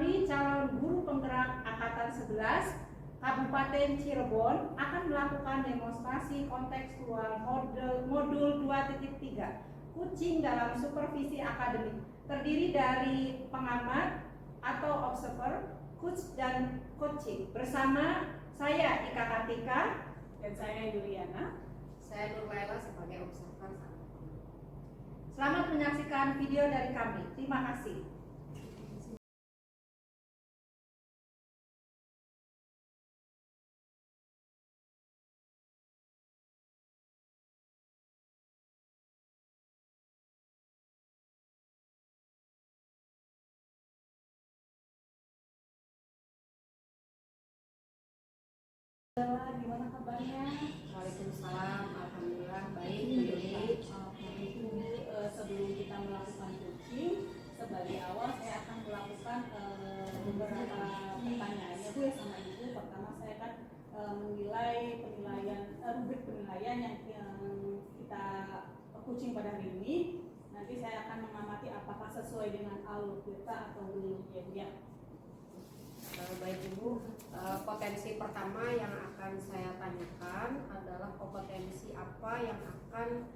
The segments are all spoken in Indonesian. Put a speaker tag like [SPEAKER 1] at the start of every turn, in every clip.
[SPEAKER 1] kami calon guru penggerak Angkatan 11 Kabupaten Cirebon akan melakukan demonstrasi kontekstual modul 2.3 kucing dalam supervisi akademik, terdiri dari pengamat atau observer, coach dan coaching. Bersama saya Ika Kartika
[SPEAKER 2] dan saya Yuliana.
[SPEAKER 3] Saya Nurlaila sebagai observer.
[SPEAKER 1] Selamat menyaksikan video dari kami. Terima kasih. Gimana kabarnya?
[SPEAKER 3] Waalaikumsalam, alhamdulillah baik.
[SPEAKER 2] Sebelum kita melakukan coaching, sebagai awal saya akan melakukan beberapa pertanyaan ya Bu ya sama Ibu. Pertama saya akan menilai rubrik penilaian yang kita coaching pada hari ini. Nanti saya akan mengamati apakah sesuai dengan alur kita atau belum ya Bu ya.
[SPEAKER 3] Baik Ibu, potensi pertama yang akan saya tanyakan adalah kompetensi apa yang akan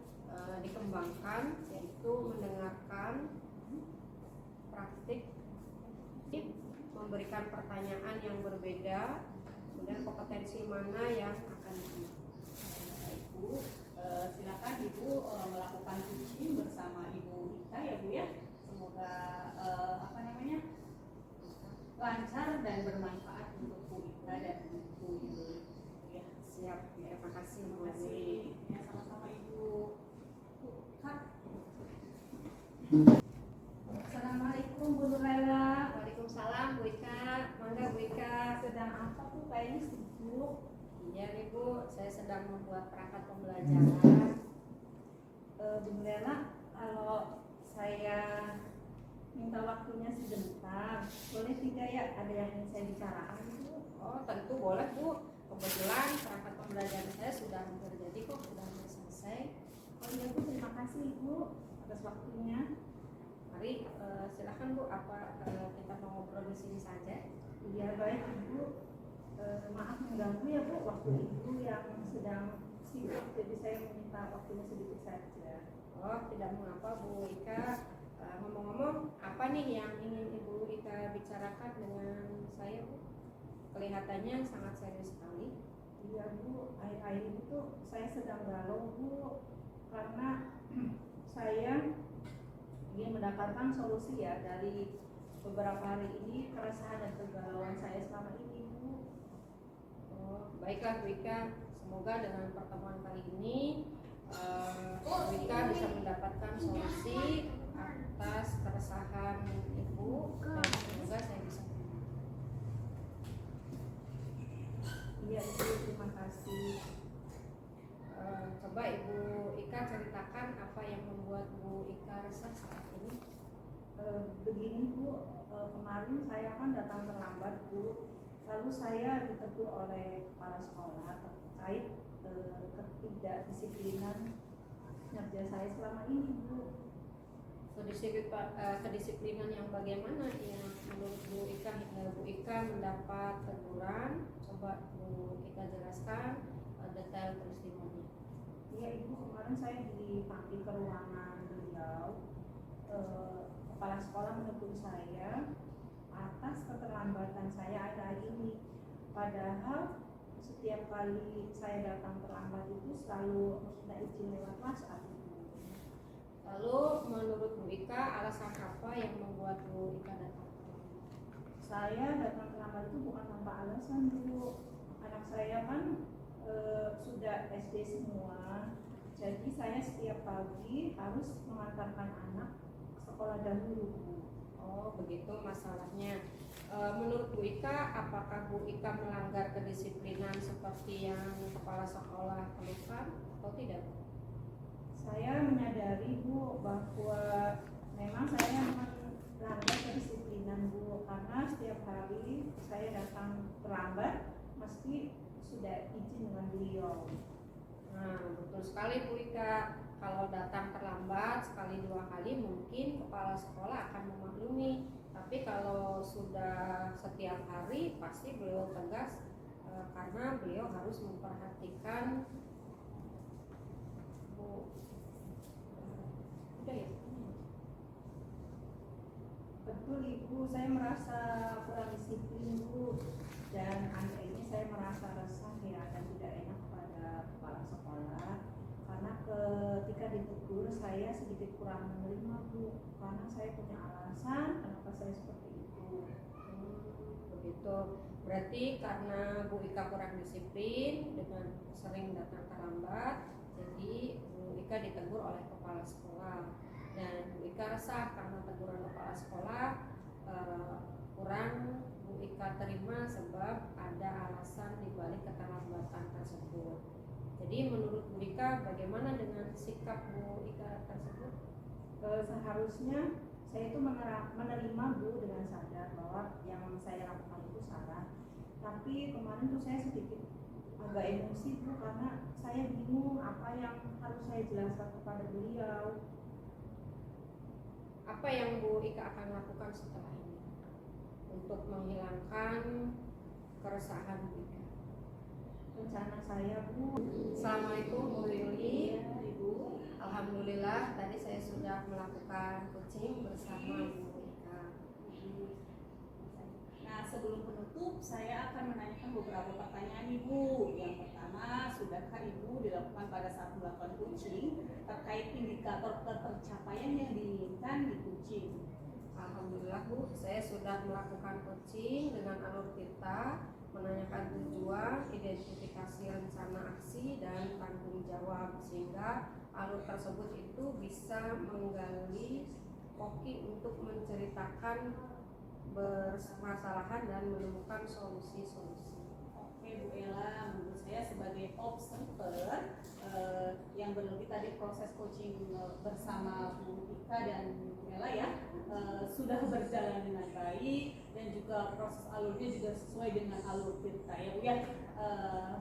[SPEAKER 3] dikembangkan, yaitu mendengarkan, praktik, memberikan pertanyaan yang berbeda, kemudian kompetensi mana yang akan dikembangkan.
[SPEAKER 2] Ibu, silakan Ibu melakukan coaching bersama Ibu Ika ya Bu ya. Semoga lancar dan bermanfaat untuk Bu Ika dan Bu Ibu. Ya,
[SPEAKER 3] siap. Terima kasih.
[SPEAKER 2] Terima kasih. Ya, sama-sama Ibu. Kak.
[SPEAKER 1] Assalamualaikum Bu Nurlaila.
[SPEAKER 3] Waalaikumsalam Bu Ika. Mangga Bu Ika.
[SPEAKER 1] Sedang apa Bu? Kayaknya sibuk.
[SPEAKER 3] Iya nih Bu, saya sedang membuat perangkat pembelajaran.
[SPEAKER 1] Bu Nurlaila, kalau saya minta waktunya sebentar, boleh tidak ya? Ada yang ingin saya bicarakan Bu?
[SPEAKER 3] Oh tentu boleh Bu. Kebetulan perangkat pembelajaran saya sudah hampir jadi kok, sudah hampir selesai.
[SPEAKER 1] Oh iya Bu, terima kasih Bu atas waktunya.
[SPEAKER 3] Mari silahkan Bu, apa kita mau ngobrol di sini saja?
[SPEAKER 1] Iya baik Ibu. Maaf mengganggu ya Bu, waktu Ibu yang sedang sibuk, jadi saya meminta waktunya sedikit saja.
[SPEAKER 3] Oh tidak mengapa Bu Ika. Ngomong-ngomong, apa nih yang ingin Ibu Ika bicarakan dengan saya Bu? Kelihatannya sangat serius sekali.
[SPEAKER 1] Iya Bu, akhir-akhir ini tuh saya sedang galau Bu, karena saya ingin mendapatkan solusi ya dari beberapa hari ini keresahan dan kegalauan saya selama ini Bu.
[SPEAKER 3] Oh, baiklah Bu Ika, semoga dengan pertemuan kali ini Bu Ika bisa mendapatkan solusi atas keresahan Ibu dan semoga saya bisa.
[SPEAKER 1] Iya Bu, terima kasih.
[SPEAKER 3] Coba Ibu Ika ceritakan apa yang membuat Bu Ika resah saat ini.
[SPEAKER 1] Begini Bu, kemarin saya kan datang terlambat Bu, lalu saya ditegur oleh kepala sekolah terkait ketidakdisiplinan kerja saya selama ini Bu.
[SPEAKER 3] Kedisiplinan yang bagaimana yang menurut Bu Ika mendapat teguran? Coba Bu Ika jelaskan detail peristiwanya.
[SPEAKER 1] Iya Ibu, kemarin saya dipanggil ke ruangan beliau. Kepala sekolah menegur saya atas keterlambatan saya akhir-akhir ini. Padahal setiap kali saya datang terlambat itu selalu minta izin lewat WhatsApp.
[SPEAKER 3] Lalu menurut Bu Ika alasan apa yang membuat Bu Ika datang?
[SPEAKER 1] Saya datang terlambat itu bukan tanpa alasan Bu. Anak saya kan sudah SD semua, jadi saya setiap pagi harus mengantarkan anak ke sekolah dahulu Bu.
[SPEAKER 3] Oh begitu masalahnya. Menurut Bu Ika, apakah Bu Ika melanggar kedisiplinan seperti yang kepala sekolah keluhkan atau tidak?
[SPEAKER 1] Saya menyadari Bu bahwa memang saya melanggar kedisiplinan Bu, karena setiap hari saya datang terlambat meski sudah izin dengan beliau.
[SPEAKER 3] Nah betul sekali Bu Ika. Kalau datang terlambat sekali dua kali mungkin kepala sekolah akan memaklumi. Tapi Tapi kalau sudah setiap hari pasti beliau tegas, karena beliau harus memperhatikan udah ya.
[SPEAKER 1] Betul Ibu, saya merasa kurang disiplin Bu, dan akhir ini saya merasa resah ya dan tidak enak pada kepala sekolah karena ketika ditegur saya sedikit kurang menerima Bu, karena saya punya alasan kenapa saya seperti itu.
[SPEAKER 3] Begitu. Berarti karena Bu Ika kurang disiplin dengan sering datang terlambat, jadi Bu Ika ditegur oleh kepala sekolah. Dan Bu Ika resah karena teguran kepala sekolah kurang Bu Ika terima sebab ada alasan dibalik keterlambatan tersebut. Jadi menurut Bu Ika bagaimana dengan sikap Bu Ika tersebut?
[SPEAKER 1] Seharusnya saya itu menerima Bu dengan sadar bahwa yang saya lakukan itu salah. Tapi kemarin tuh saya sedikit agak emosi Bu, karena saya bingung apa yang harus saya jelaskan kepada beliau.
[SPEAKER 3] Apa yang Bu Ika akan lakukan setelah ini untuk menghilangkan keresahan Bu Ika?
[SPEAKER 1] Rencana saya Bu.
[SPEAKER 3] Assalamualaikum Bu Yuli.
[SPEAKER 2] Ibu.
[SPEAKER 3] Alhamdulillah tadi saya sudah melakukan coaching bersama Bu Ika.
[SPEAKER 2] Nah, sebelum penutup, saya akan menanyakan beberapa pertanyaan Ibu. Yang pertama, sudahkah Ibu dilakukan pada saat melakukan coaching terkait indikator ketercapaian yang diinginkan di coaching?
[SPEAKER 3] Alhamdulillah Bu, saya sudah melakukan coaching dengan alur kita, menanyakan tujuan, identifikasi rencana aksi, dan tanggung jawab, sehingga alur tersebut itu bisa menggali koki untuk menceritakan bermasalahan dan menemukan solusi-solusi.
[SPEAKER 2] Oke Bu Ella, menurut saya sebagai observer yang berlebih tadi proses coaching bersama Bu Ika dan Bu Ella ya sudah berjalan dengan baik, dan juga proses alurnya juga sesuai dengan alur kita ya Bu ya.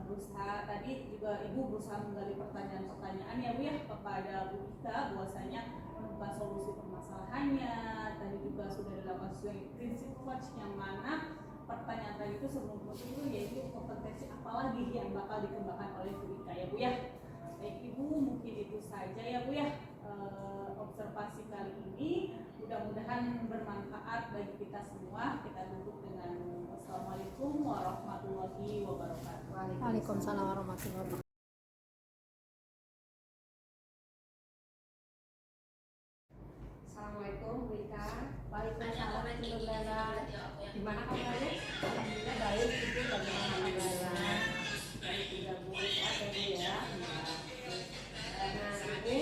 [SPEAKER 2] Berusaha tadi juga Ibu berusaha menggali pertanyaan-pertanyaan ya Bu ya kepada Bu Ika, bahwasanya menemukan solusi permasalahannya. Tadi juga sudah dilakukan sesuai prinsip coach, yang mana pertanyaan tadi itu sebelum coaching itu yaitu kompetensi apalagi yang bakal dikembangkan oleh Bu Ika ya Bu ya. Baik Ibu, mungkin itu saja ya Bu ya observasi kali ini. Mudah-mudahan bermanfaat bagi kita semua. Kita tutup dengan Assalamualaikum warahmatullahi wabarakatuh.
[SPEAKER 4] Waalaikumsalam warahmatullahi wabarakatuh.
[SPEAKER 3] Assalamualaikum Bu Ika.
[SPEAKER 1] Waalaikumsalam warahmatullahi wabarakatuh.
[SPEAKER 3] Gimana kabarnya?
[SPEAKER 1] Alhamdulillah baik Ibu, bagaimana kabarnya?
[SPEAKER 3] Baik juga Bu, sehat ya Bu ya. Nah Ibu,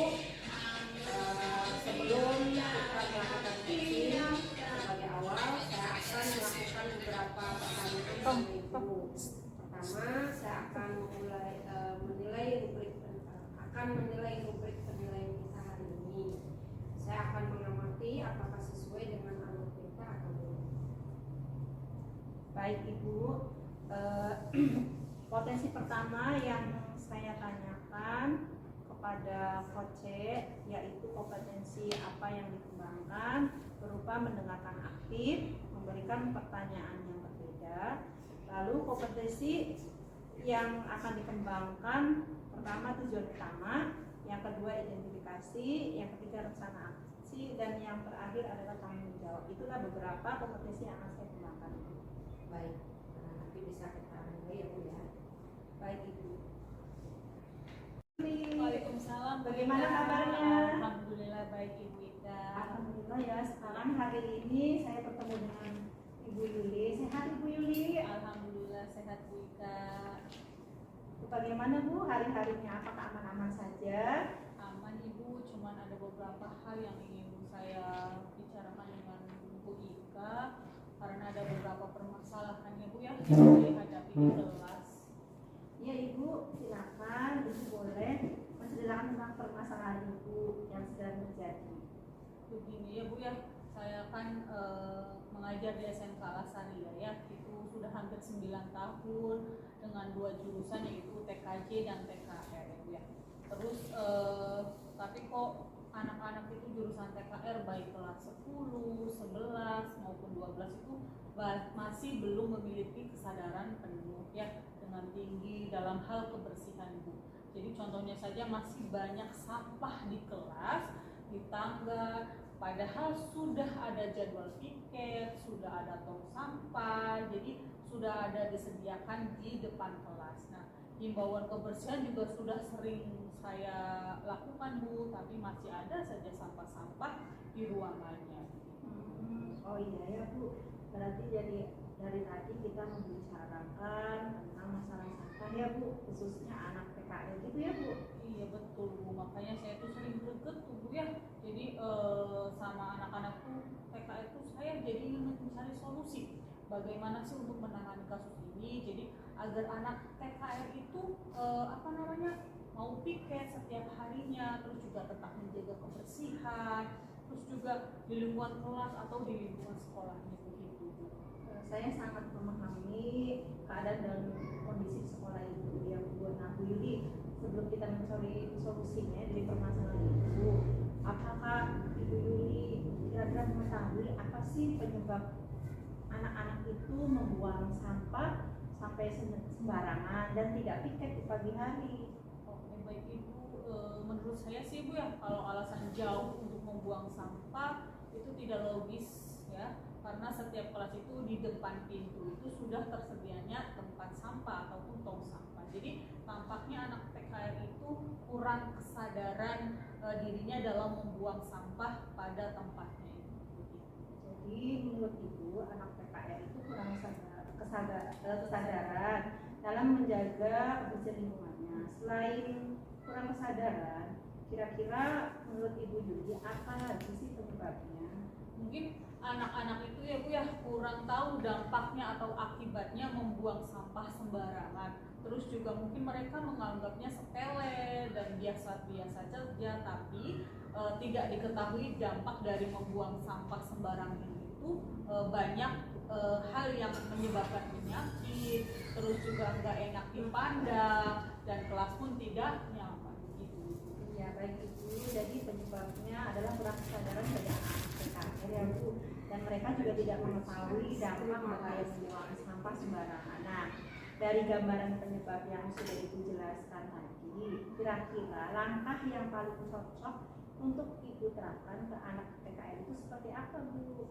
[SPEAKER 3] sebelum kita melakukan coaching sebagai awal, saya akan melakukan beberapa pertanyaan sama Ibu. Pertama, saya akan menilai rubrik penilaian kita hari ini. Saya akan mengamati apakah sesuai dengan alur kita atau belum.
[SPEAKER 1] Baik Ibu, potensi pertama yang saya tanyakan kepada Coach yaitu kompetensi apa yang dikembangkan berupa mendengarkan aktif, memberikan pertanyaan yang berbeda. Lalu kompetensi yang akan dikembangkan, pertama tujuan utama, yang kedua identifikasi, yang ketiga rencana aksi, dan yang terakhir adalah tanggung jawab. Itulah beberapa kompetensi yang akan saya kembangkan.
[SPEAKER 3] Baik, nanti bisa kita nilai ya Bu ya. Baik Ibu.
[SPEAKER 2] Waalaikumsalam.
[SPEAKER 1] Bagaimana kabarnya?
[SPEAKER 2] Alhamdulillah baik Ibu Ika.
[SPEAKER 1] Alhamdulillah ya, sekarang hari ini saya bertemu dengan Ibu Yuli. Sehat Ibu Yuli?
[SPEAKER 2] Alhamdulillah sehat Bu Ika.
[SPEAKER 1] Bagaimana Bu hari-harinya? Apakah aman-aman saja?
[SPEAKER 2] Aman Ibu, cuman ada beberapa hal yang ingin saya bicarakan dengan Bu Ika, karena ada beberapa permasalahan ya Bu ya yang saya hadapi di kelas.
[SPEAKER 1] Ya Ibu, silakan. Ibu boleh menceritakan tentang permasalahan Ibu yang sedang terjadi.
[SPEAKER 2] Begini ya Bu ya, saya kan mengajar di SMK Lasaria ya, itu sudah hampir 9 tahun dengan 2 jurusan yaitu TKJ dan TKR ya Bu ya. Terus tapi kok anak-anak itu jurusan TKR baik kelas 10, 11 maupun 12 itu masih belum memiliki kesadaran penuh ya dengan tinggi dalam hal kebersihan Bu. Jadi contohnya saja masih banyak sampah di kelas, di tangga, padahal sudah ada jadwal piket, sudah ada tong sampah, jadi sudah ada disediakan di depan kelas. Nah, himbauan kebersihan juga sudah sering saya lakukan Bu, tapi masih ada saja sampah-sampah di ruangannya.
[SPEAKER 1] Oh iya ya Bu, berarti jadi dari tadi kita membicarakan tentang masalah sampah ya Bu, khususnya anak PKL gitu ya Bu.
[SPEAKER 2] Iya betul Bu, makanya saya tuh sering greget tuh Bu ya. Jadi sama anak-anakku PKL tuh saya jadi ingin mencari solusi bagaimana sih untuk menangani kasus ini. Jadi agar anak PKL itu mau piket setiap harinya, terus juga tetap menjaga kebersihan, terus juga di lingkungan kelas atau di lingkungan sekolahnya begitu Bu.
[SPEAKER 1] Saya sangat memahami keadaan dan kondisi sekolah itu ya Bu. Nah Bu Yuli, sebelum kita mencari solusinya dari permasalahan itu, apakah Ibu Yuli kira-kira mengetahui apa sih penyebab anak-anak itu membuang sampah sampai sembarangan dan tidak piket di pagi hari?
[SPEAKER 2] Oke baik Ibu, menurut saya sih Bu ya, kalau alasan jauh untuk membuang sampah itu tidak logis ya, karena setiap kelas itu di depan pintu itu sudah tersedianya tempat sampah ataupun tong sampah. Jadi tampaknya anak PKL itu kurang kesadaran dirinya dalam membuang sampah pada tempatnya itu.
[SPEAKER 1] Jadi menurut Ibu, anak PKL itu kurang kesadaran dalam menjaga kebersihan lingkungannya. Selain kurang kesadaran, kira-kira menurut Ibu Yuli apa lagi sih penyebabnya?
[SPEAKER 2] Mungkin anak-anak itu ya Bu ya kurang tahu dampaknya atau akibatnya membuang sampah sembarangan. Terus juga mungkin mereka menganggapnya sepele dan biasa-biasa saja, tapi tidak diketahui dampak dari membuang sampah sembarangan itu banyak hal yang menyebabkan penyakit, terus juga nggak enak dipandang dan kelas pun tidak nyaman gitu.
[SPEAKER 1] Ya baik Ibu, jadi penyebabnya adalah kurang kesadaran dari anak PKL ya Bu, dan mereka juga tidak mengetahui dampak bahaya membuang sampah sembarangan. Nah, dari gambaran penyebab yang sudah Ibu jelaskan tadi, kira-kira langkah yang paling cocok untuk Ibu terapkan ke anak PKL itu seperti apa Bu?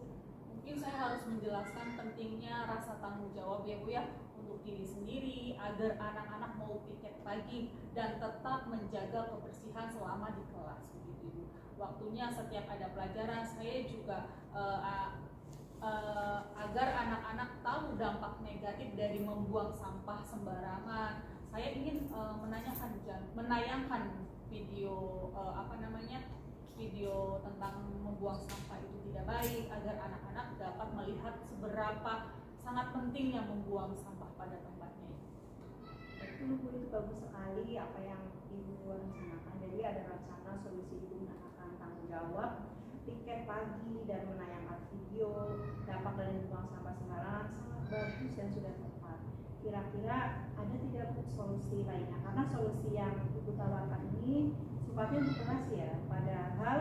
[SPEAKER 2] Mungkin saya harus menjelaskan pentingnya rasa tanggung jawab ya Bu ya untuk diri sendiri agar anak-anak mau piket pagi dan tetap menjaga kebersihan selama di kelas begitu Ibu. Waktunya setiap ada pelajaran saya juga agar anak-anak tahu dampak negatif dari membuang sampah sembarangan. Saya ingin menayangkan video video tentang membuang sampah itu tidak baik agar anak-anak dapat melihat seberapa sangat pentingnya membuang sampah pada tempatnya.
[SPEAKER 1] Betul Bu, itu bagus sekali apa yang Ibu rencanakan. Jadi ada rencana solusi Ibu menanyakan tanggung jawab, piket pagi dan menayangkan video dampak dari membuang sampah sembarangan sangat bagus dan sudah tepat. Kira-kira ada tidak Bu solusi lainnya? Karena solusi yang Ibu tawarkan ini sifatnya untuk kelas ya, padahal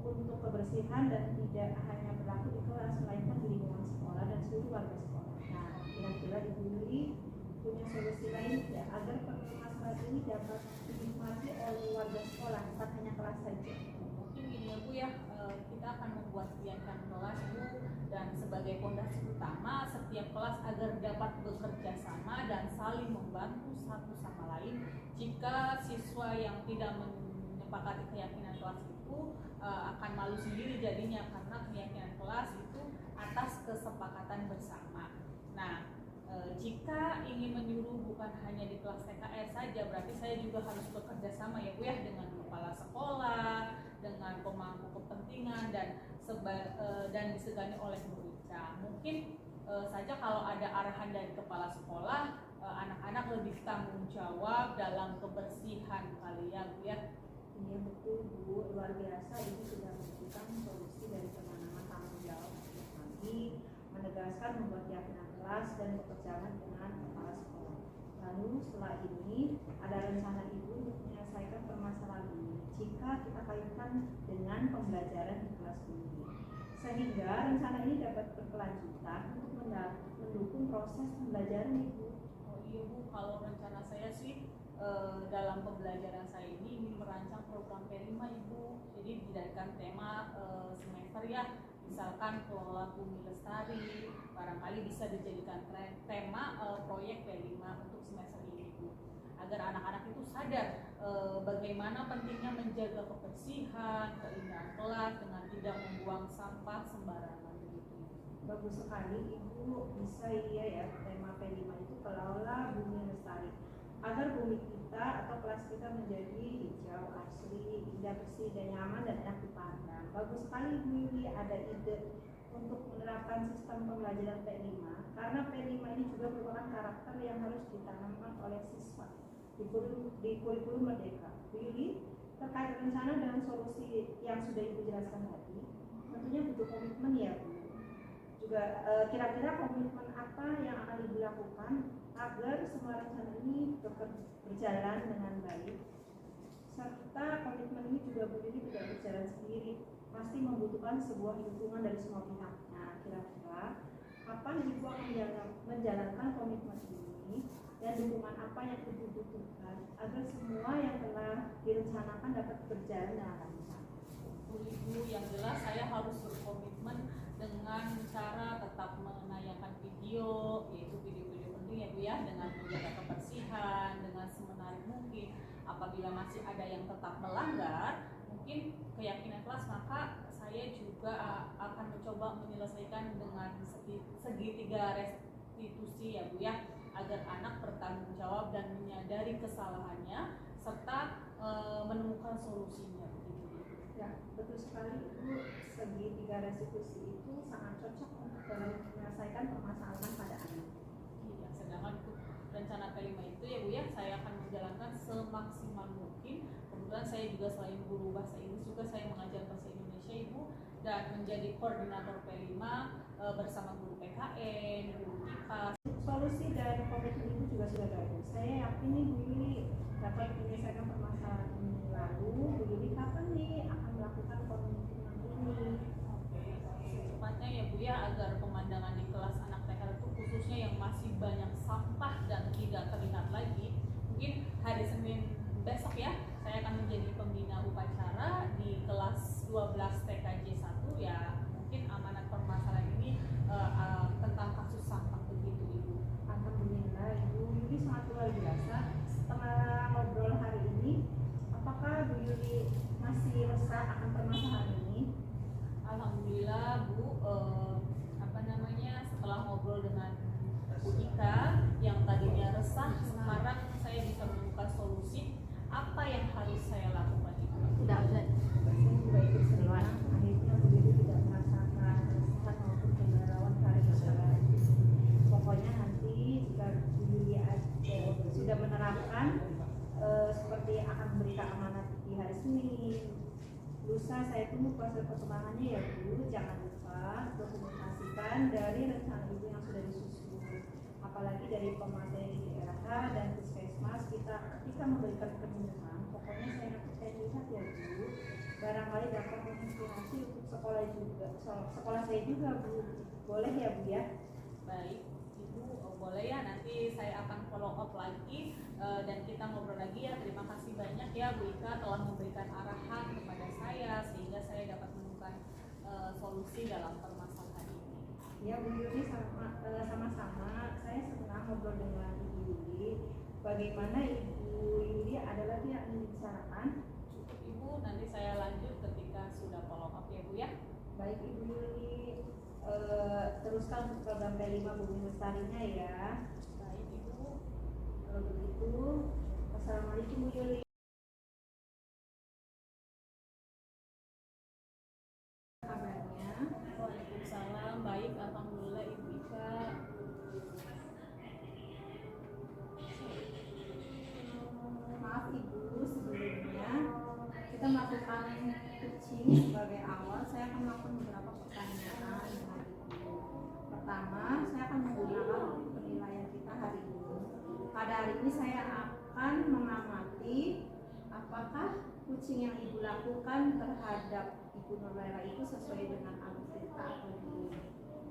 [SPEAKER 1] untuk kebersihan dan tidak hanya berlaku di kelas, melainkan di lingkungan sekolah dan seluruh warga sekolah. Nah, kira-kira Ibu Yuli punya solusi lain tidak agar permasalahan ini dapat dinikmati oleh warga sekolah, bukan hanya kelas saja?
[SPEAKER 2] Mungkin gini ya Bu ya, kita akan membuat piagam kelas Bu, dan sebagai fondasi utama setiap kelas agar dapat bekerja sama dan saling membantu satu sama lain. Jika siswa yang tidak menyepakati keyakinan kelas itu akan malu sendiri jadinya, karena keyakinan kelas itu atas kesepakatan bersama. Nah, jika ingin menyuruh bukan hanya di kelas TKR saja, berarti saya juga harus bekerja sama ya Bu ya dengan kepala sekolah, dengan pemangku kepentingan dan disegani oleh Murika. Mungkin saja kalau ada arahan dari kepala sekolah, anak-anak lebih tanggung jawab dalam kebersihan kalian Bu ya.
[SPEAKER 1] Iya betul Bu, luar biasa ini sudah memberikan solusi dari penanaman tanggung jawab kami, menegaskan membuat keyakinan kelas dan bekerjasama dengan kepala sekolah. Lalu setelah ini ada rencana Ibu untuk menyelesaikan permasalahan ini. jika kita kaitkan dengan pembelajaran di kelas ini, sehingga rencana ini dapat berkelanjutan untuk mendukung proses pembelajaran Ibu.
[SPEAKER 2] Oh iya Bu, kalau rencana saya sih dalam pembelajaran saya ini ingin merancang program P5 Ibu. Jadi dijadikan tema semester ya, misalkan kelola bumi lestari, barangkali bisa dijadikan tema proyek P5 untuk semester ini Bu. Agar anak-anak itu sadar bagaimana pentingnya menjaga kebersihan, keindahan kelas dengan tidak membuang sampah sembarangan begitu.
[SPEAKER 1] Bagus sekali Ibu, bisa iya ya tema P5 itu kelola bumi lestari, agar bumi kita atau kelas kita menjadi hijau, asri, indah, bersih, dan nyaman dan enak dipandang. Bagus sekali Ibu Yuli ada ide untuk menerapkan sistem pembelajaran P5, karena P5 ini juga merupakan karakter yang harus ditanamkan oleh siswa di kurikulum Merdeka. Bu Yuli, terkait rencana dan solusi yang sudah Ibu jelaskan tadi, tentunya butuh komitmen ya Bu. Juga kira-kira komitmen apa yang akan Ibu lakukan agar semua rencana ini berjalan dengan baik, serta komitmen ini juga Bu Yuli tidak berjalan sendiri, pasti membutuhkan sebuah dukungan dari semua pihak. Nah, kira-kira kapan Ibu akan menjalankan komitmen ini dan dukungan apa yang Ibu butuhkan agar semua yang telah direncanakan dapat berjalan dengan lancar?
[SPEAKER 2] Ibu, yang jelas saya harus berkomitmen dengan cara tetap menayangkan video, yaitu video-video penting ya Bu ya, dengan menjaga kebersihan, dengan semenarik mungkin. Apabila masih ada yang tetap melanggar, mungkin keyakinan kelas, maka saya juga akan mencoba menyelesaikan dengan segitiga restitusi ya Bu ya, agar anak bertanggung jawab dan menyadari kesalahannya serta menemukan solusinya begitu.
[SPEAKER 1] Ya, betul sekali Ibu, segitiga restitusi itu sangat cocok untuk dalam menyelesaikan permasalahan pada anak.
[SPEAKER 2] Iya, sedangkan untuk rencana P5 itu ya Bu ya, saya akan menjalankan semaksimal mungkin. Kebetulan saya juga selain guru bahasa Inggris juga saya mengajar bahasa Indonesia Ibu, dan menjadi koordinator P5 bersama guru PKN, guru IPA.
[SPEAKER 1] Solusi dan komitmen Ibu juga sudah bagus. Saya yakin nih Bu Yuli dapat menyelesaikan permasalahan ini. Lalu Bu Yuli kapan nih akan melakukan komitmen ini?
[SPEAKER 2] Oke, secepatnya ya Bu ya, agar pemandangan di kelas anak TK itu khususnya yang masih banyak sampah dan tidak terlihat lagi, mungkin hari Senin besok ya, saya akan menjadi pembina upacara di kelas 12 TKJ 1 ya. Mungkin amanat permasalahan ini tentang kasus sampah begitu Ibu.
[SPEAKER 1] Alhamdulillah Ibu Yuli sangat luar biasa. Setelah ngobrol hari ini, apakah Bu Yuli masih resah akan permasalahan ini?
[SPEAKER 2] Alhamdulillah Bu, setelah ngobrol dengan Bu Ika yang tadinya resah, sekarang saya bisa menemukan solusi apa yang harus saya lakukan itu.
[SPEAKER 4] Tidak usah.
[SPEAKER 1] Saya juga ikut senang. Akhirnya Bu Yuli tidak merasakan keresahan maupun kegalauan hari permasalahan. Pokoknya nanti jika Bu Yuli sudah menerapkan seperti akan memberikan amanat di hari Senin, lusa saya tunggu proses perkembangannya ya Bu. Jangan lupa dokumentasikan dari rencana Ibu yang sudah disusun, apalagi dari pemateri daerah dan puskesmas kita ketika memberikan penyuluhan. Pokoknya saya lihat ya Bu, barangkali dapat menginspirasi untuk sekolah juga, sekolah saya juga Bu. Boleh ya Bu ya?
[SPEAKER 2] Baik Ibu, boleh ya, nanti saya akan follow up lagi dan kita ngobrol lagi ya. Terima kasih banyak ya Bu Ika telah memberikan arahan kepada saya sehingga saya dapat menemukan solusi dalam permasalahan ini.
[SPEAKER 1] Ya Bu Yuli, sama-sama. Saya senang ngobrol dengan Ibu Yuli. Bagaimana Ibu Yuli adalah yang ingin dibicarakan?
[SPEAKER 2] Cukup Ibu, nanti saya lanjut ketika sudah follow up ya Bu ya.
[SPEAKER 1] Baik Ibu Yuli, teruskan untuk program P5 Bumi Lestarinya ya.
[SPEAKER 2] Baik Ibu.
[SPEAKER 1] Kalau begitu, Assalamualaikum Bu Yuli. Kabarnya?
[SPEAKER 2] Waalaikumsalam, baik alhamdulillah Ibu Ika.
[SPEAKER 1] Maaf Ibu, sebelumnya kita melakukan coaching sebagai awal. Saya akan melakukan beberapa pertanyaan dengan Ibu. Pertama, saya akan menggunakan untuk penilaian kita hari ini. Pada hari ini saya akan mengamati apakah kucing yang ibu lakukan terhadap ibu Nurlela itu sesuai dengan alutsista atau belum?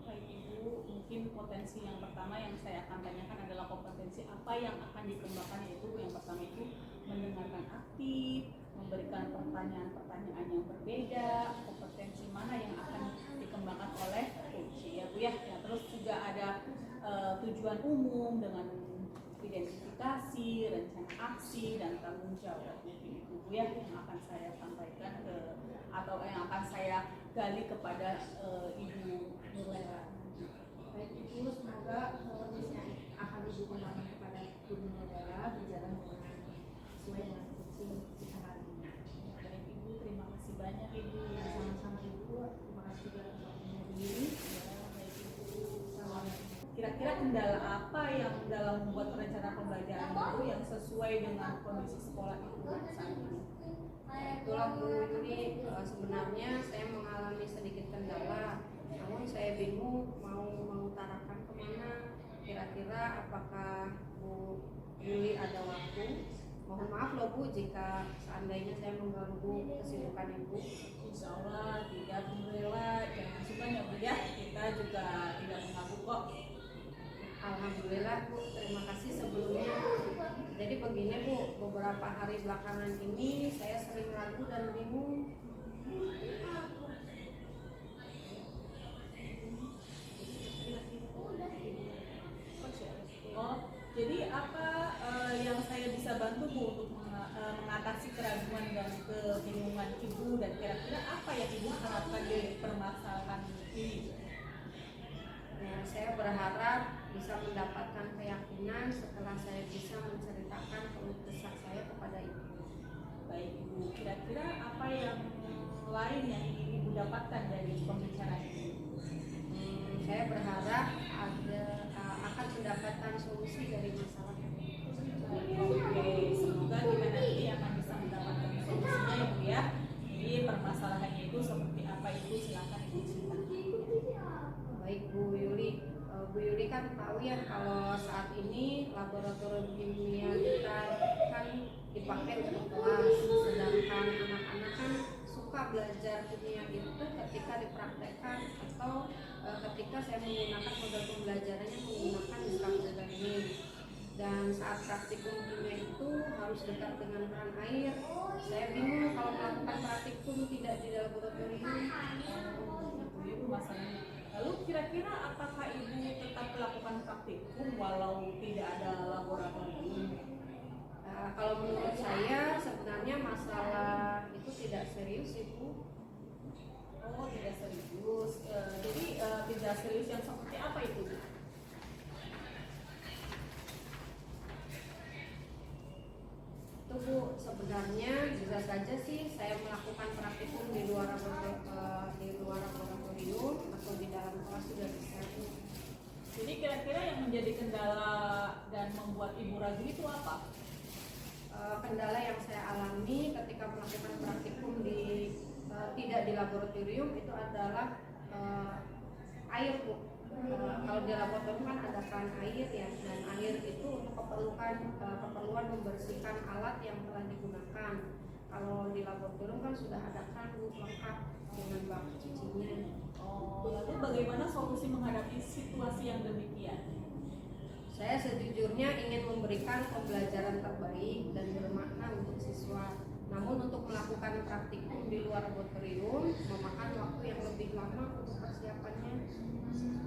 [SPEAKER 2] Baik Ibu, mungkin potensi yang pertama yang saya akan tanyakan adalah kompetensi apa yang akan dikembangkan, yaitu yang pertama itu mendengarkan aktif, memberikan pertanyaan-pertanyaan yang berbeda, kompetensi mana yang akan dikembangkan oleh coach ya Bu ya. Ya, terus juga ada tujuan umum dengan identifikasi, rencana aksi dan tanggung jawab. Mungkin itu Bu ya yang akan saya sampaikan atau yang akan saya gali kepada Ibu Nurlela.
[SPEAKER 1] Baik Ibu, semoga kondisi yang akan Ibu kembangkan kepada ibu Nurlela berjalan dengan sesuai dengan kucing kita hari ini.
[SPEAKER 2] Baik Ibu, terima kasih banyak Ibu.
[SPEAKER 1] Sama-sama Ibu, terima kasih juga untuk waktunya diri.
[SPEAKER 2] Ya, baik Ibu.
[SPEAKER 1] Assalamualaikum.
[SPEAKER 2] Kira-kira kendala apa yang dalam membuat rencana pembelajaran baru yang sesuai dengan kondisi sekolah Ibu saat ini?
[SPEAKER 3] Itulah Bu Yuli, sebenarnya saya mengalami sedikit kendala, namun saya bingung mau mengutarakan kemana. Kira-kira apakah Bu Yuli ada waktu? Mohon maaf loh Bu jika seandainya saya mengganggu kesibukan Ibu.
[SPEAKER 2] Insya Allah tidak, Alhamdulillah, jangan sungkan ya Bu ya, kita juga tidak mengaku kok.
[SPEAKER 3] Alhamdulillah Bu, terima kasih sebelumnya. Jadi begini Bu, beberapa hari belakangan ini saya sering ragu dan bingung.
[SPEAKER 2] Oh, jadi apa yang saya bisa bantu Bu untuk mengatasi keraguan dan kebingungan Ibu, dan kira-kira apa yang Ibu harapkan dari permasalahan ini?
[SPEAKER 3] Nah, saya berharap bisa mendapatkan keyakinan setelah saya bisa menceritakan keluh kesah saya kepada Ibu.
[SPEAKER 2] Baik Ibu, kira-kira apa yang lain yang ingin Ibu dapatkan dari pembicaraan ini?
[SPEAKER 3] Saya berharap akan mendapatkan solusi dari masalah ini.
[SPEAKER 2] Oke, semoga kita nanti akan bisa mendapatkan solusinya ya Bu ya. Jadi permasalahannya itu seperti apa itu, silakan Ibu ceritakan.
[SPEAKER 3] Baik Bu Yuli, Bu Yuli kan tahu ya kalau saat ini laboratorium kimia kita kan dipakai untuk kelas, sedangkan anak-anak kan suka belajar kimia itu ketika dipraktekkan atau ketika saya menggunakan model pembelajarannya menggunakan instructor learning. Dan saat praktikum kimia itu harus dekat dengan keran air. Saya bingung kalau melakukan praktikum tidak di laboratorium.
[SPEAKER 2] Ibu masalahnya. Lalu kira-kira apakah Ibu tetap melakukan praktikum walau tidak ada laboratorium?
[SPEAKER 3] Kalau menurut saya sebenarnya masalah itu tidak serius Ibu.
[SPEAKER 2] Oh, tidak serius. Jadi tidak serius yang seperti apa itu Bu?
[SPEAKER 3] Itu Bu, sebenarnya bisa saja sih saya melakukan praktikum di luar laboratorium atau di dalam kelas sudah bisa.
[SPEAKER 2] Jadi kira-kira yang menjadi kendala dan membuat Ibu ragu itu apa?
[SPEAKER 3] Kendala yang saya alami ketika melakukan praktikum tidak di laboratorium itu adalah air Bu. Kalau di laboratorium kan ada kan air ya, dan air itu untuk keperluan membersihkan alat yang telah digunakan. Kalau di laboratorium kan sudah ada kan Bu, lengkap dengan bak cucinya.
[SPEAKER 2] Oh, lalu bagaimana solusi menghadapi situasi yang demikian?
[SPEAKER 3] Saya sejujurnya ingin memberikan pembelajaran terbaik dan bermakna untuk siswa. Namun untuk melakukan praktikum di luar laboratorium memakan waktu yang lebih lama untuk persiapannya.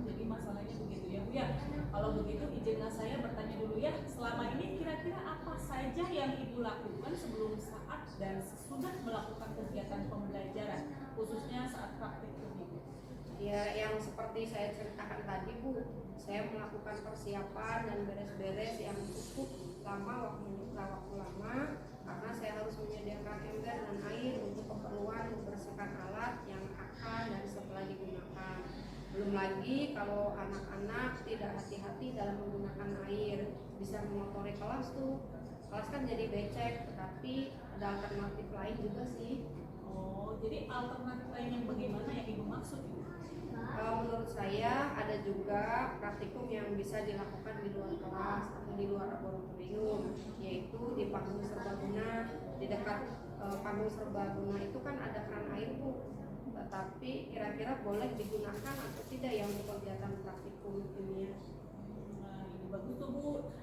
[SPEAKER 2] Jadi masalahnya begitu ya Bu ya. Kalau begitu izinkan saya bertanya dulu ya. Selama ini kira-kira apa saja yang Ibu lakukan sebelum, saat, dan sesudah melakukan kegiatan pembelajaran, khususnya saat praktikum Ibu?
[SPEAKER 3] Ya, yang seperti saya ceritakan tadi Bu, saya melakukan persiapan dan beres-beres yang cukup lama, waktu lama, karena saya harus menyediakan ember dan air untuk keperluan membersihkan alat yang akan dan setelah digunakan. Belum lagi kalau anak-anak tidak hati-hati dalam menggunakan air, bisa mengotori kelas tuh. Kelas kan jadi becek, tetapi ada alternatif lain juga sih.
[SPEAKER 2] Oh, jadi alternatif lain yang bagaimana yang Ibu maksud Ibu?
[SPEAKER 3] Menurut saya ada juga praktikum yang bisa dilakukan di luar kelas atau di luar laboratorium, yaitu di panggung serbaguna, di di dekat panggung serbaguna itu kan ada keran air Bu, tetapi kira-kira boleh digunakan atau tidak yang untuk kegiatan praktikum kimia?
[SPEAKER 2] Nah, ini bagus tuh Bu.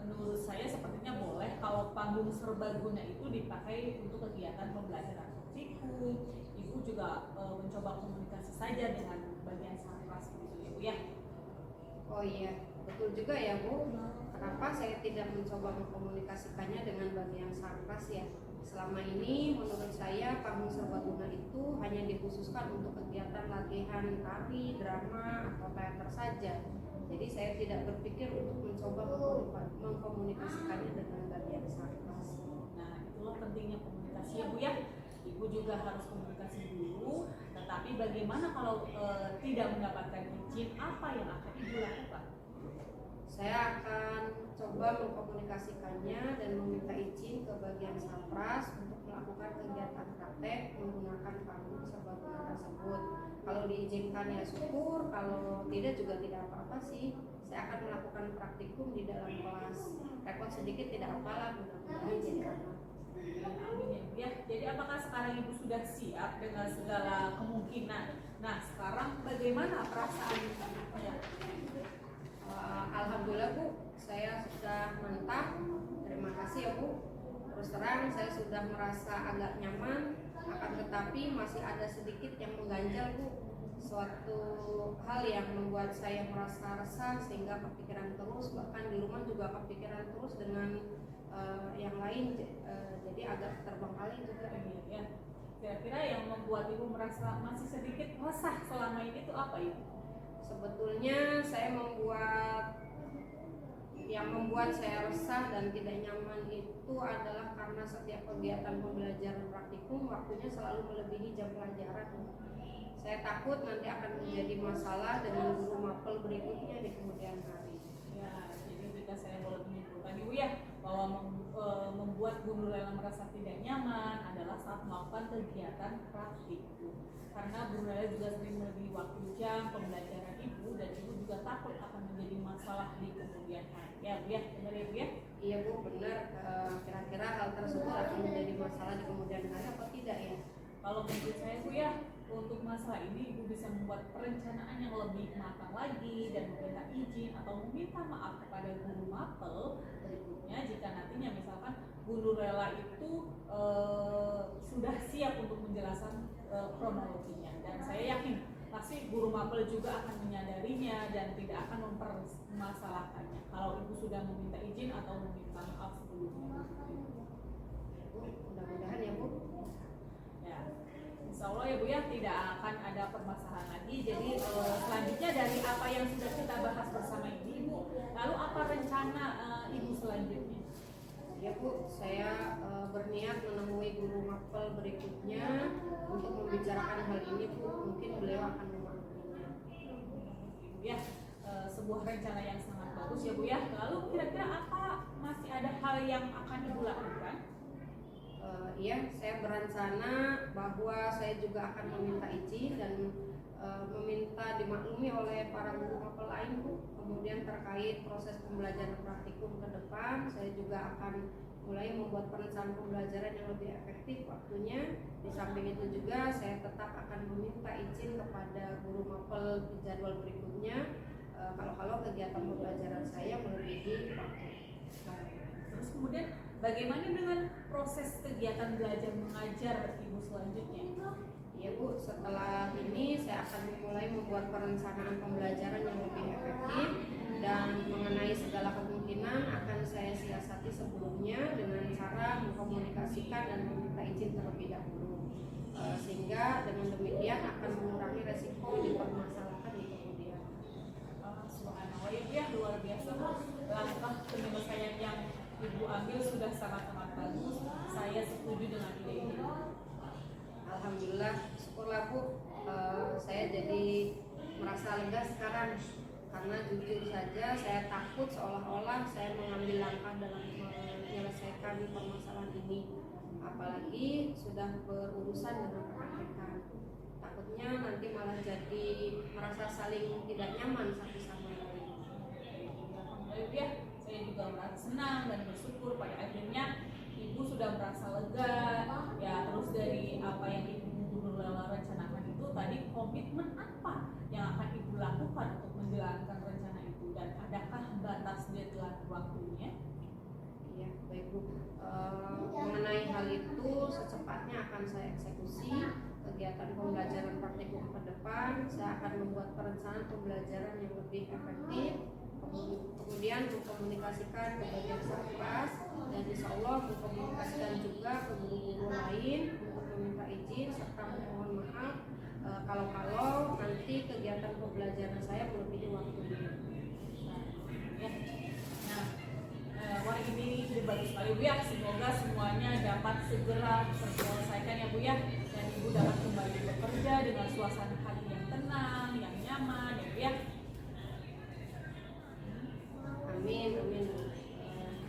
[SPEAKER 2] Menurut saya sepertinya boleh kalau panggung serbaguna itu dipakai untuk kegiatan pembelajaran praktikum. Ibu juga mencoba komunikasi saja dengan bagian sarkas gitu ya Bu ya.
[SPEAKER 3] Oh iya, betul juga ya Bu. Kenapa saya tidak mencoba mengkomunikasikannya dengan bagian sarkas ya? Selama ini menurut saya panggung serbaguna itu hanya dikhususkan untuk kegiatan latihan tari, drama, atau teater saja. Jadi saya tidak berpikir untuk mencoba mengkomunikasikannya dengan bagian sarkas.
[SPEAKER 2] Nah, itulah pentingnya komunikasi ya Bu ya. Ibu juga harus komunikasi dulu. Tetapi bagaimana kalau tidak mendapatkan izin, apa yang akan Ibu lakukan?
[SPEAKER 3] Saya akan coba mengkomunikasikannya dan meminta izin ke bagian sarpras untuk melakukan kegiatan praktek menggunakan panggung serbaguna tersebut. Kalau diizinkan ya syukur, kalau tidak juga tidak apa-apa sih. Saya akan melakukan praktikum di dalam kelas. Repot sedikit tidak apalah, mudah-mudahan jadi aman.
[SPEAKER 2] Amin ya Bu ya. Jadi apakah sekarang Ibu sudah siap dengan segala kemungkinan? Nah, sekarang bagaimana perasaan Ibu ya?
[SPEAKER 3] Alhamdulillah Bu, saya sudah mantap. Terima kasih ya Bu. Terus terang saya sudah merasa agak nyaman, akan tetapi masih ada sedikit yang mengganjal Bu. Suatu hal yang membuat saya merasa resah sehingga kepikiran terus, bahkan di rumah juga kepikiran terus dengan yang lain, jadi agak terbengkalai juga.
[SPEAKER 2] Ya. Kira-kira yang membuat Ibu merasa masih sedikit resah selama ini itu apa Ibu?
[SPEAKER 3] Sebetulnya yang membuat saya resah dan tidak nyaman itu adalah karena setiap kegiatan pembelajaran praktikum waktunya selalu melebihi jam pelajaran. Saya takut nanti akan menjadi masalah dengan guru mapel berikutnya di kemudian hari.
[SPEAKER 2] Ya, jadi jika saya boleh menyimpulkan Ibu ya, bahwa membuat Bu Nurlela merasa tidak nyaman adalah saat melakukan kegiatan praktikum. Karena Bu Nurlela juga sering melebihi waktu jam pembelajaran Ibu, dan Ibu juga takut akan menjadi masalah di kemudian hari. Ya Bu ya, benar ya Bu ya?
[SPEAKER 3] Iya Bu, benar. Kira-kira hal tersebut akan menjadi masalah di kemudian hari atau tidak ya?
[SPEAKER 2] Kalau menurut saya Bu ya, untuk masalah ini Ibu bisa membuat perencanaan yang lebih matang lagi dan meminta izin atau meminta maaf kepada guru mapel berikutnya jika nantinya misalkan Bu Nurlela itu sudah siap untuk menjelaskan kronologinya, dan saya yakin pasti guru mapel juga akan menyadarinya dan tidak akan mempermasalahkannya kalau Ibu sudah meminta izin atau meminta maaf sebelumnya.
[SPEAKER 3] Bu, mudah-mudahan ya Bu.
[SPEAKER 2] Ya, insya Allah ya Bu ya, tidak akan ada permasalahan lagi. Jadi selanjutnya dari apa yang sudah kita bahas bersama ini Bu, lalu apa rencana Ibu selanjutnya?
[SPEAKER 3] Ya Bu, saya berniat menemui guru mapel berikutnya untuk membicarakan hal ini Bu. Mungkin beliau akan memakluminya.
[SPEAKER 2] Bu ya, sebuah rencana yang sangat bagus ya Bu ya. Lalu kira-kira apa masih ada hal yang akan Ibu lakukan?
[SPEAKER 3] Iya, saya berencana bahwa saya juga akan meminta izin dan meminta dimaklumi oleh para guru mapel lain Bu. Kemudian terkait proses pembelajaran praktikum ke depan, saya juga akan mulai membuat perencanaan pembelajaran yang lebih efektif waktunya. Di samping itu juga saya tetap akan meminta izin kepada guru mapel di jadwal berikutnya kalau kegiatan pembelajaran saya melebihi waktu.
[SPEAKER 2] Terus kemudian bagaimana dengan proses kegiatan belajar mengajar Ibu selanjutnya?
[SPEAKER 3] Ya Bu, setelah ini saya akan mulai membuat perencanaan pembelajaran yang lebih efektif dan mengenai segala kemungkinan akan saya siasati sebelumnya dengan cara mengkomunikasikan dan meminta izin terlebih dahulu, sehingga dengan demikian akan mengurangi resiko dipermasalahkan di kemudian.
[SPEAKER 2] Subhanallah ya Bu ya, luar biasa Bu. Langkah penyelesaian yang Ibu ambil sudah sangat-sangat bagus. Saya setuju dengan ide ini.
[SPEAKER 3] Alhamdulillah, syukurlah Bu, saya jadi merasa lega sekarang karena jujur saja saya takut seolah-olah saya mengambil langkah dalam menyelesaikan permasalahan ini, apalagi sudah berurusan dengan rekan-rekan. Takutnya nanti malah jadi merasa saling tidak nyaman satu sama lain.
[SPEAKER 2] Alhamdulillah ya, saya juga merasa senang dan bersyukur pada akhirnya Ibu sudah merasa lega ya. Terus dari apa yang Ibu Gubernur Lela rencanakan itu tadi, komitmen apa yang akan Ibu lakukan untuk menjalankan rencana itu, dan adakah batas deadline waktunya?
[SPEAKER 3] Ya, baik Bu. Mengenai hal itu secepatnya akan saya eksekusi kegiatan pembelajaran praktikum ke depan. Saya akan membuat perencanaan pembelajaran yang lebih efektif, kemudian mengkomunikasikan ke bagian satgas, dan insya Allah mengkomunikasikan juga ke guru-guru lain untuk meminta izin serta memohon maaf kalau nanti kegiatan pembelajaran saya melebihi waktunya.
[SPEAKER 2] Wah, ini bagus sekali Bu ya. Semoga semuanya dapat segera terselesaikan ya Bu ya, dan Ibu dapat kembali bekerja dengan suasana hati yang tenang, yang nyaman ya Bu ya.
[SPEAKER 3] Amin, amin.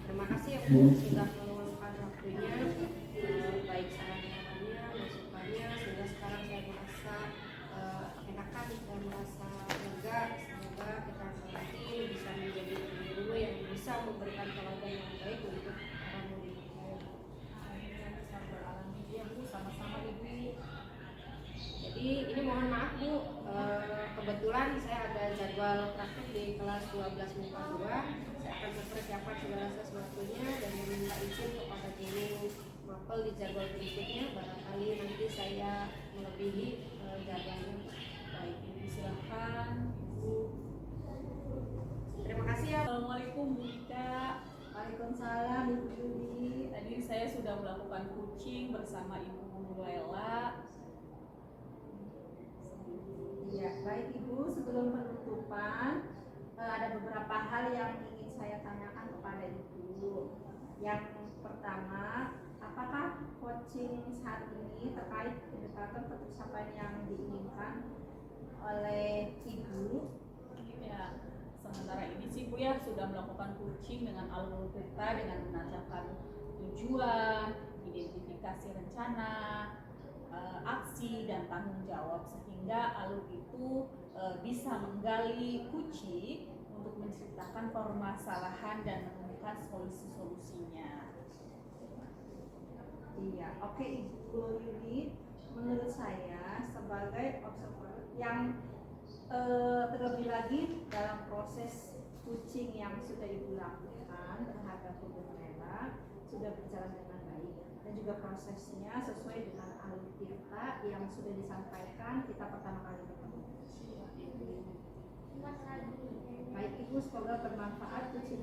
[SPEAKER 3] Terima kasih ya Bu sudah meluangkan waktunya, baik saran-sarannya, masukannya, sehingga sekarang saya merasa enakan, saya merasa lega. Semoga kita nanti bisa menjadi guru yang bisa memberikan teladan yang baik untuk para murid saya.
[SPEAKER 2] Ya Bu, sama-sama Ibu.
[SPEAKER 3] Jadi ini mohon maaf Bu, kebetulan saya ada jadwal praktik di kelas 12 MIPA 2. Saya akan mempersiapkan segala sesuatunya dan meminta izin kepada guru mapel di jadwal berikutnya. Barangkali nanti saya melebihi jadwalnya.
[SPEAKER 2] Baik, Ibu silahkan Ibu.
[SPEAKER 3] Terima kasih ya.
[SPEAKER 2] Assalamualaikum Bu Ika.
[SPEAKER 1] Waalaikumsalam Ibu Yuli.
[SPEAKER 2] Tadi saya sudah melakukan coaching bersama Ibu Gubernur Lela.
[SPEAKER 1] Ya, baik Ibu, sebelum penutupan ada beberapa hal yang ingin saya tanyakan kepada Ibu. Yang pertama, apakah coaching saat ini terkait pendekatan pencapaian yang diinginkan oleh Ibu?
[SPEAKER 2] Ya, sementara ini sih Bu ya sudah melakukan coaching dengan alur kita dengan menancapkan tujuan, identifikasi rencana, aksi dan tanggung jawab, sehingga alur itu bisa menggali kunci untuk menciptakan permasalahan dan menemukan solusi-solusinya.
[SPEAKER 1] Iya, oke Ibu Yuli. Menurut saya sebagai observer yang terlebih lagi dalam proses coaching yang sudah Ibu lakukan terhadap Gubernur Lela sudah berjalan dengan baik, dan juga prosesnya sesuai dengan alur kita yang sudah disampaikan kita pertama kali bertemu. Baik Ibu, semoga bermanfaat coaching